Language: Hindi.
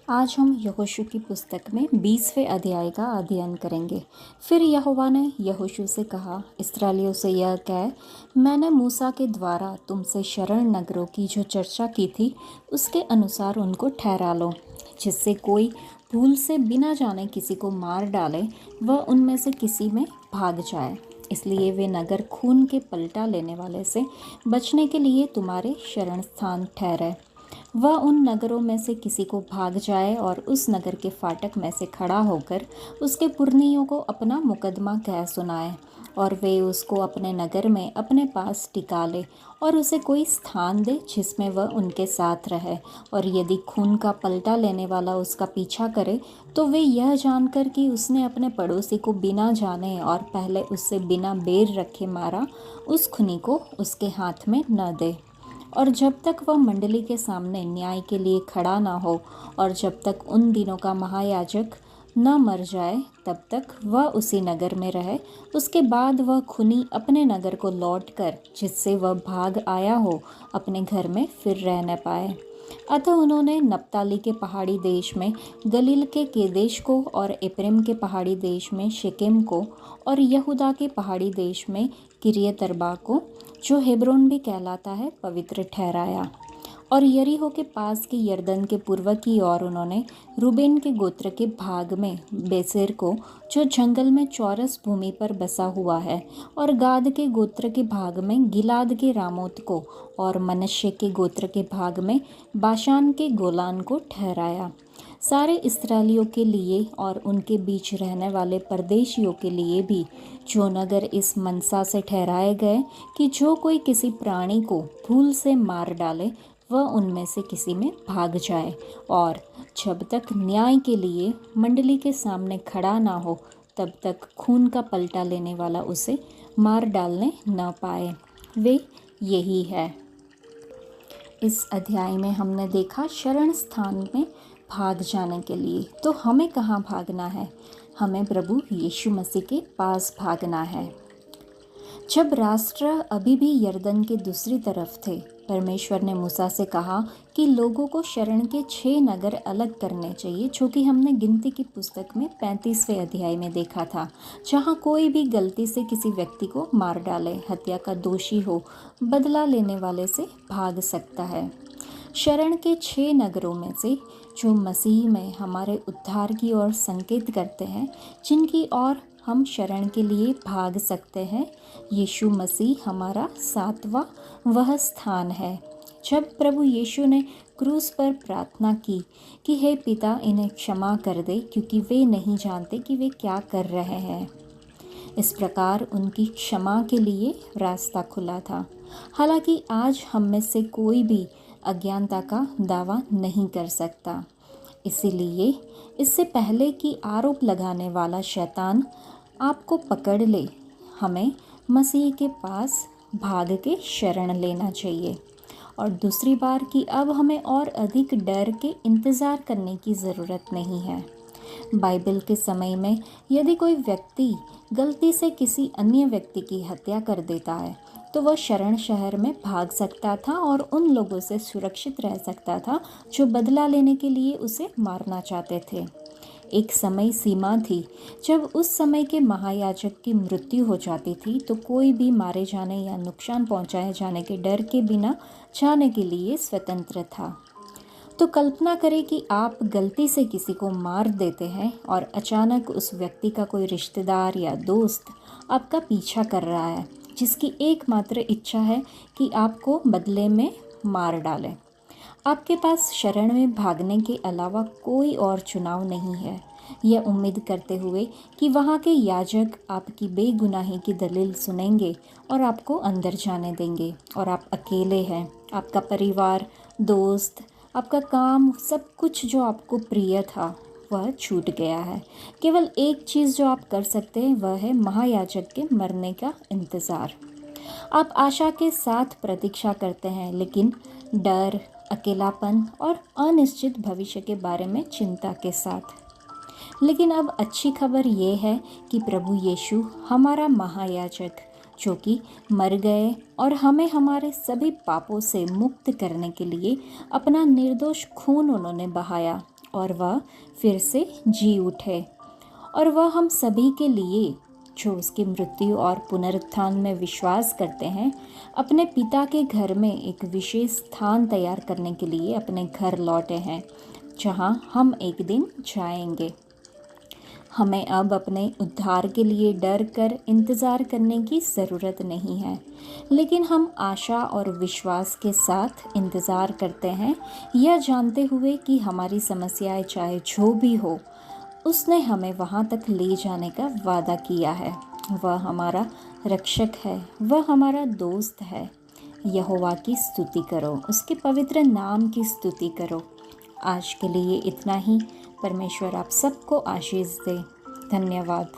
आज हम यहोशू की पुस्तक में 20वें अध्याय का अध्ययन करेंगे। फिर यहोवा ने यहोशू से कहा, इस्राएलियों से यह कह, मैंने मूसा के द्वारा तुमसे शरण नगरों की जो चर्चा की थी उसके अनुसार उनको ठहरा लो, जिससे कोई भूल से बिना जाने किसी को मार डाले व उनमें से किसी में भाग जाए। इसलिए वे नगर खून के पलटा लेने वाले से बचने के लिए तुम्हारे शरण स्थान ठहरे। वह उन नगरों में से किसी को भाग जाए और उस नगर के फाटक में से खड़ा होकर उसके पुरनियों को अपना मुकदमा कह सुनाए, और वे उसको अपने नगर में अपने पास टिका ले और उसे कोई स्थान दे जिसमें वह उनके साथ रहे। और यदि खून का पलटा लेने वाला उसका पीछा करे तो वे यह जानकर कि उसने अपने पड़ोसी को बिना जाने और पहले उससे बिना बेर रखे मारा, उस खूनी को उसके हाथ में न दे। और जब तक वह मंडली के सामने न्याय के लिए खड़ा ना हो और जब तक उन दिनों का महायाजक न मर जाए तब तक वह उसी नगर में रहे। उसके बाद वह खूनी अपने नगर को लौटकर जिससे वह भाग आया हो अपने घर में फिर रह न पाए। अतः उन्होंने नप्ताली के पहाड़ी देश में गलील के केदेश को और एप्रैम के पहाड़ी देश में शेकेम को और यहूदा के पहाड़ी देश में किरियत अर्बा को, जो हेब्रोन भी कहलाता है, पवित्र ठहराया। और यरीहो के पास के यरदन के पूर्व की ओर उन्होंने रूबेन के गोत्र के भाग में बेसेर को, जो जंगल में चौरस भूमि पर बसा हुआ है, और गाद के गोत्र के भाग में गिलाद के रामोत को, और मनश्शे के गोत्र के भाग में बाशान के गोलान को ठहराया। सारे इस्राएलियों के लिए और उनके बीच रहने वाले परदेशियों के लिए भी जो नगर इस मनसा से ठहराए गए कि जो कोई किसी प्राणी को भूल से मार डाले वह उनमें से किसी में भाग जाए, और जब तक न्याय के लिए मंडली के सामने खड़ा ना हो तब तक खून का पलटा लेने वाला उसे मार डालने न पाए। वे यही है। इस अध्याय में हमने देखा शरण स्थान में भाग जाने के लिए। तो हमें कहाँ भागना है? हमें प्रभु यीशु मसीह के पास भागना है। जब राष्ट्र अभी भी यरदन के दूसरी तरफ थे, परमेश्वर ने मूसा से कहा कि लोगों को शरण के 6 नगर अलग करने चाहिए, जो कि हमने गिनती की पुस्तक में 35वें अध्याय में देखा था, जहाँ कोई भी गलती से किसी व्यक्ति को मार डाले, हत्या का दोषी हो, बदला लेने वाले से भाग सकता है। शरण के 6 नगरों में से जो मसीह में हमारे उद्धार की ओर संकेत करते हैं, जिनकी ओर हम शरण के लिए भाग सकते हैं, यीशु मसीह हमारा 7वां वह स्थान है। जब प्रभु यीशु ने क्रूस पर प्रार्थना की कि हे पिता, इन्हें क्षमा कर दे क्योंकि वे नहीं जानते कि वे क्या कर रहे हैं, इस प्रकार उनकी क्षमा के लिए रास्ता खुला था। हालांकि आज हम में से कोई भी अज्ञानता का दावा नहीं कर सकता। इसीलिए इससे पहले कि आरोप लगाने वाला शैतान आपको पकड़ ले, हमें मसीह के पास भाग के शरण लेना चाहिए। और दूसरी बार कि अब हमें और अधिक डर के इंतज़ार करने की ज़रूरत नहीं है। बाइबल के समय में यदि कोई व्यक्ति गलती से किसी अन्य व्यक्ति की हत्या कर देता है तो वह शरण शहर में भाग सकता था और उन लोगों से सुरक्षित रह सकता था जो बदला लेने के लिए उसे मारना चाहते थे। एक समय सीमा थी जब उस समय के महायाजक की मृत्यु हो जाती थी तो कोई भी मारे जाने या नुकसान पहुंचाए जाने के डर के बिना जाने के लिए स्वतंत्र था। तो कल्पना करें कि आप गलती से किसी को मार देते हैं और अचानक उस व्यक्ति का कोई रिश्तेदार या दोस्त आपका पीछा कर रहा है, जिसकी एकमात्र इच्छा है कि आपको बदले में मार डाले। आपके पास शरण में भागने के अलावा कोई और चुनाव नहीं है, यह उम्मीद करते हुए कि वहाँ के याजक आपकी बेगुनाही की दलील सुनेंगे और आपको अंदर जाने देंगे। और आप अकेले हैं, आपका परिवार, दोस्त, आपका काम, सब कुछ जो आपको प्रिय था वह छूट गया है। केवल एक चीज़ जो आप कर सकते हैं वह है महायाजक के मरने का इंतज़ार। आप आशा के साथ प्रतीक्षा करते हैं, लेकिन डर, अकेलापन और अनिश्चित भविष्य के बारे में चिंता के साथ। लेकिन अब अच्छी खबर ये है कि प्रभु यीशु हमारा महायाजक, जो कि मर गए और हमें हमारे सभी पापों से मुक्त करने के लिए अपना निर्दोष खून उन्होंने बहाया, और वह फिर से जी उठे। और वह हम सभी के लिए जो उसकी मृत्यु और पुनरुत्थान में विश्वास करते हैं, अपने पिता के घर में एक विशेष स्थान तैयार करने के लिए अपने घर लौटे हैं, जहां हम एक दिन जाएंगे। हमें अब अपने उद्धार के लिए डर कर इंतज़ार करने की ज़रूरत नहीं है, लेकिन हम आशा और विश्वास के साथ इंतज़ार करते हैं, यह जानते हुए कि हमारी समस्याएं चाहे जो भी हो, उसने हमें वहाँ तक ले जाने का वादा किया है। वह हमारा रक्षक है, वह हमारा दोस्त है। यहोवा की स्तुति करो, उसके पवित्र नाम की स्तुति करो। आज के लिए इतना ही। परमेश्वर आप सबको आशीष दे। धन्यवाद।